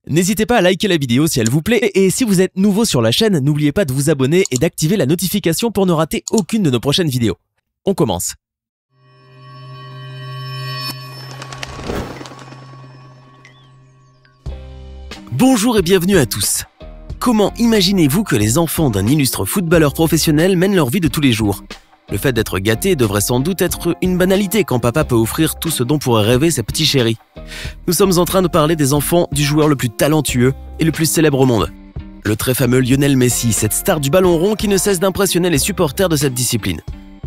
N'hésitez pas à liker la vidéo si elle vous plaît et si vous êtes nouveau sur la chaîne, n'oubliez pas de vous abonner et d'activer la notification pour ne rater aucune de nos prochaines vidéos. On commence. Bonjour et bienvenue à tous. Comment imaginez-vous que les enfants d'un illustre footballeur professionnel mènent leur vie de tous les jours? Le fait d'être gâté devrait sans doute être une banalité quand papa peut offrir tout ce dont pourraient rêver ses petits chéris. Nous sommes en train de parler des enfants du joueur le plus talentueux et le plus célèbre au monde. Le très fameux Lionel Messi, cette star du ballon rond qui ne cesse d'impressionner les supporters de cette discipline.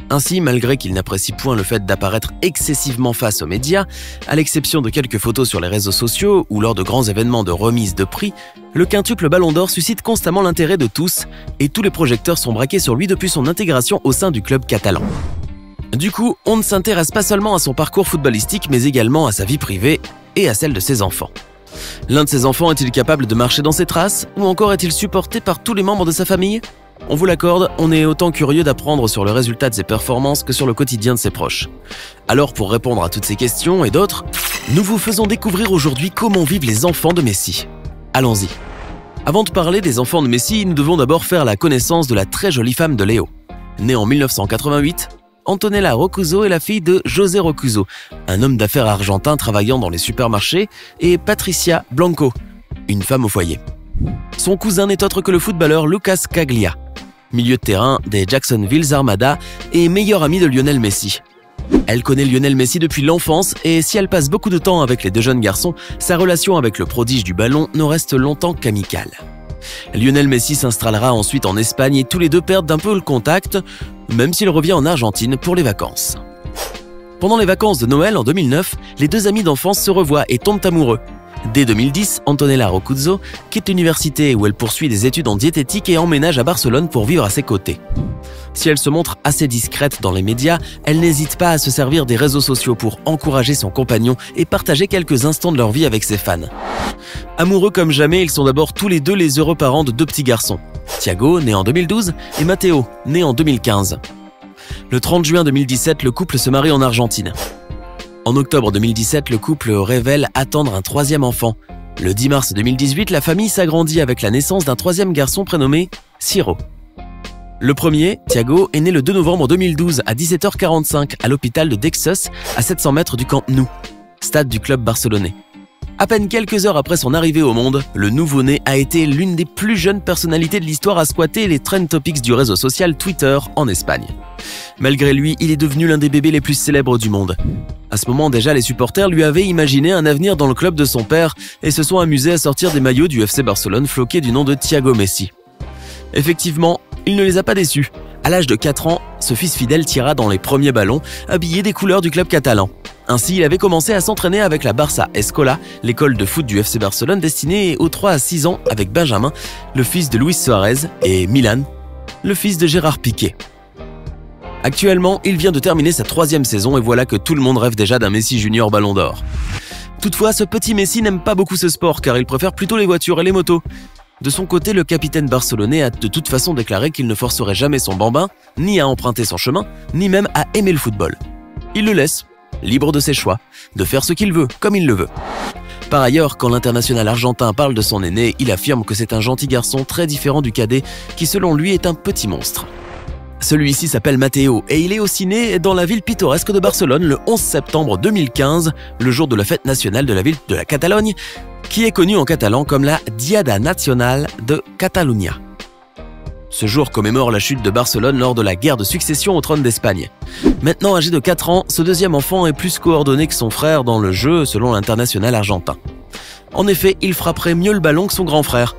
Ainsi, malgré qu'il n'apprécie point le fait d'apparaître excessivement face aux médias, à l'exception de quelques photos sur les réseaux sociaux ou lors de grands événements de remise de prix, le quintuple Ballon d'Or suscite constamment l'intérêt de tous et tous les projecteurs sont braqués sur lui depuis son intégration au sein du club catalan. Du coup, on ne s'intéresse pas seulement à son parcours footballistique mais également à sa vie privée et à celle de ses enfants. L'un de ses enfants est-il capable de marcher dans ses traces ou encore est-il supporté par tous les membres de sa famille ? On vous l'accorde, on est autant curieux d'apprendre sur le résultat de ses performances que sur le quotidien de ses proches. Alors pour répondre à toutes ces questions et d'autres, nous vous faisons découvrir aujourd'hui comment vivent les enfants de Messi. Allons-y. Avant de parler des enfants de Messi, nous devons d'abord faire la connaissance de la très jolie femme de Léo. Née en 1988, Antonella Roccuzzo est la fille de José Roccuzzo, un homme d'affaires argentin travaillant dans les supermarchés, et Patricia Blanco, une femme au foyer. Son cousin n'est autre que le footballeur Lucas Caglia, milieu de terrain des Jacksonville Armada et meilleur ami de Lionel Messi. Elle connaît Lionel Messi depuis l'enfance et si elle passe beaucoup de temps avec les deux jeunes garçons, sa relation avec le prodige du ballon ne reste longtemps qu'amicale. Lionel Messi s'installera ensuite en Espagne et tous les deux perdent un peu le contact, même s'il revient en Argentine pour les vacances. Pendant les vacances de Noël en 2009, les deux amis d'enfance se revoient et tombent amoureux. Dès 2010, Antonella Roccuzzo quitte l'université où elle poursuit des études en diététique et emménage à Barcelone pour vivre à ses côtés. Si elle se montre assez discrète dans les médias, elle n'hésite pas à se servir des réseaux sociaux pour encourager son compagnon et partager quelques instants de leur vie avec ses fans. Amoureux comme jamais, ils sont d'abord tous les deux les heureux parents de deux petits garçons, Thiago, né en 2012, et Matteo, né en 2015. Le 30 juin 2017, le couple se marie en Argentine. En octobre 2017, le couple révèle attendre un troisième enfant. Le 10 mars 2018, la famille s'agrandit avec la naissance d'un troisième garçon prénommé Ciro. Le premier, Thiago, est né le 2 novembre 2012 à 17h45 à l'hôpital de Dexus, à 700 mètres du Camp Nou, stade du club barcelonais. À peine quelques heures après son arrivée au monde, le nouveau-né a été l'une des plus jeunes personnalités de l'histoire à squatter les trend topics du réseau social Twitter en Espagne. Malgré lui, il est devenu l'un des bébés les plus célèbres du monde. À ce moment déjà, les supporters lui avaient imaginé un avenir dans le club de son père et se sont amusés à sortir des maillots du FC Barcelone floqués du nom de Thiago Messi. Effectivement, il ne les a pas déçus. À l'âge de 4 ans, ce fils fidèle tira dans les premiers ballons, habillé des couleurs du club catalan. Ainsi, il avait commencé à s'entraîner avec la Barça Escola, l'école de foot du FC Barcelone destinée aux 3 à 6 ans avec Benjamin, le fils de Luis Suarez, et Milan, le fils de Gérard Piqué. Actuellement, il vient de terminer sa 3e saison et voilà que tout le monde rêve déjà d'un Messi Junior Ballon d'Or. Toutefois, ce petit Messi n'aime pas beaucoup ce sport car il préfère plutôt les voitures et les motos. De son côté, le capitaine barcelonais a de toute façon déclaré qu'il ne forcerait jamais son bambin, ni à emprunter son chemin, ni même à aimer le football. Il le laisse, libre de ses choix, de faire ce qu'il veut, comme il le veut. Par ailleurs, quand l'international argentin parle de son aîné, il affirme que c'est un gentil garçon très différent du cadet, qui selon lui est un petit monstre. Celui-ci s'appelle Matteo et il est aussi né dans la ville pittoresque de Barcelone le 11 septembre 2015, le jour de la fête nationale de la ville de la Catalogne, qui est connue en catalan comme la Diada Nacional de Catalunya. Ce jour commémore la chute de Barcelone lors de la guerre de succession au trône d'Espagne. Maintenant âgé de 4 ans, ce deuxième enfant est plus coordonné que son frère dans le jeu selon l'international argentin. En effet, il frapperait mieux le ballon que son grand frère.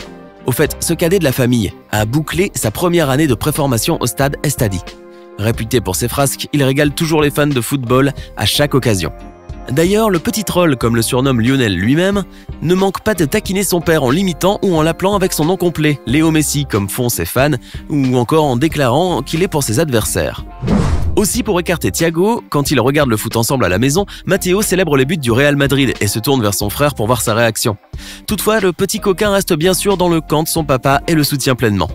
Au fait, ce cadet de la famille a bouclé sa première année de préformation au stade Estadi. Réputé pour ses frasques, il régale toujours les fans de football à chaque occasion. D'ailleurs, le petit troll, comme le surnomme Lionel lui-même, ne manque pas de taquiner son père en l'imitant ou en l'appelant avec son nom complet, Léo Messi, comme font ses fans, ou encore en déclarant qu'il est pour ses adversaires. Aussi pour écarter Thiago, quand ils regardent le foot ensemble à la maison, Matteo célèbre les buts du Real Madrid et se tourne vers son frère pour voir sa réaction. Toutefois, le petit coquin reste bien sûr dans le camp de son papa et le soutient pleinement.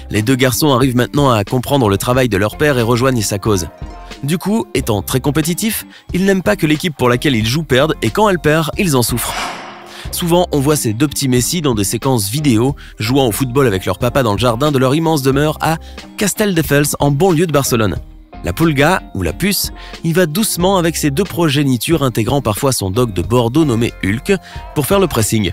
Les deux garçons arrivent maintenant à comprendre le travail de leur père et rejoignent sa cause. Du coup, étant très compétitifs, ils n'aiment pas que l'équipe pour laquelle ils jouent perde et quand elle perd, ils en souffrent. Souvent, on voit ces deux petits Messi dans des séquences vidéo, jouant au football avec leur papa dans le jardin de leur immense demeure à Castelldefels, en banlieue de Barcelone. La Pulga, ou la puce, y va doucement avec ses deux progénitures intégrant parfois son dog de Bordeaux nommé Hulk pour faire le pressing.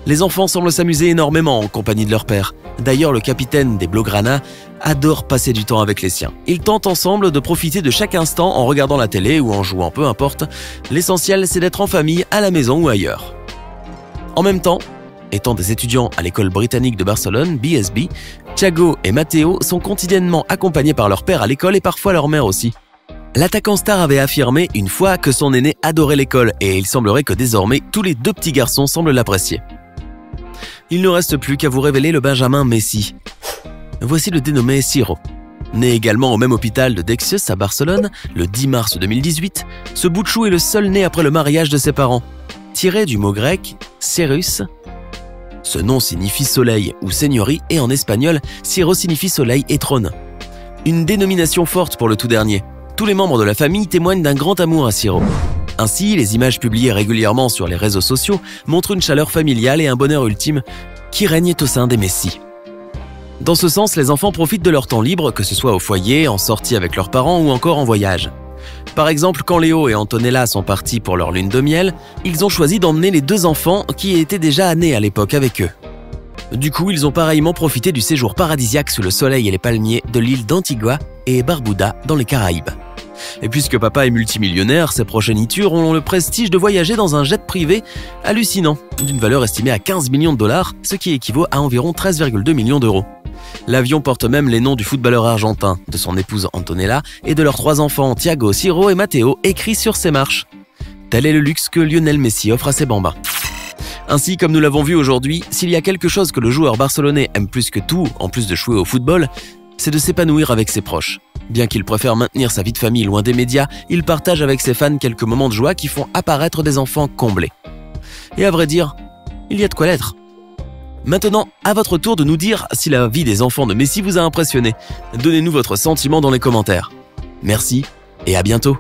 Les enfants semblent s'amuser énormément en compagnie de leur père. D'ailleurs, le capitaine des Blaugrana adore passer du temps avec les siens. Ils tentent ensemble de profiter de chaque instant en regardant la télé ou en jouant, peu importe. L'essentiel, c'est d'être en famille, à la maison ou ailleurs. En même temps, étant des étudiants à l'école britannique de Barcelone, BSB, Thiago et Matteo sont quotidiennement accompagnés par leur père à l'école et parfois leur mère aussi. L'attaquant star avait affirmé une fois que son aîné adorait l'école et il semblerait que désormais tous les deux petits garçons semblent l'apprécier. Il ne reste plus qu'à vous révéler le Benjamin Messi. Voici le dénommé Ciro. Né également au même hôpital de Dexius à Barcelone, le 10 mars 2018, ce bout de chou est le seul né après le mariage de ses parents. Tiré du mot grec « Cyrus », ce nom signifie soleil ou seigneurie et en espagnol, Ciro signifie soleil et trône. Une dénomination forte pour le tout dernier. Tous les membres de la famille témoignent d'un grand amour à Ciro. Ainsi, les images publiées régulièrement sur les réseaux sociaux montrent une chaleur familiale et un bonheur ultime qui règnent au sein des Messi. Dans ce sens, les enfants profitent de leur temps libre, que ce soit au foyer, en sortie avec leurs parents ou encore en voyage. Par exemple, quand Léo et Antonella sont partis pour leur lune de miel, ils ont choisi d'emmener les deux enfants qui étaient déjà nés à l'époque avec eux. Du coup, ils ont pareillement profité du séjour paradisiaque sous le soleil et les palmiers de l'île d'Antigua et Barbuda dans les Caraïbes. Et puisque papa est multimillionnaire, ses progénitures ont le prestige de voyager dans un jet privé hallucinant, d'une valeur estimée à 15 millions de dollars, ce qui équivaut à environ 13,2 millions d'euros. L'avion porte même les noms du footballeur argentin, de son épouse Antonella et de leurs trois enfants Thiago, Ciro et Matteo, écrits sur ses marches. Tel est le luxe que Lionel Messi offre à ses bambins. Ainsi, comme nous l'avons vu aujourd'hui, s'il y a quelque chose que le joueur barcelonais aime plus que tout, en plus de jouer au football, c'est de s'épanouir avec ses proches. Bien qu'il préfère maintenir sa vie de famille loin des médias, il partage avec ses fans quelques moments de joie qui font apparaître des enfants comblés. Et à vrai dire, il y a de quoi l'être. Maintenant, à votre tour de nous dire si la vie des enfants de Messi vous a impressionné. Donnez-nous votre sentiment dans les commentaires. Merci et à bientôt.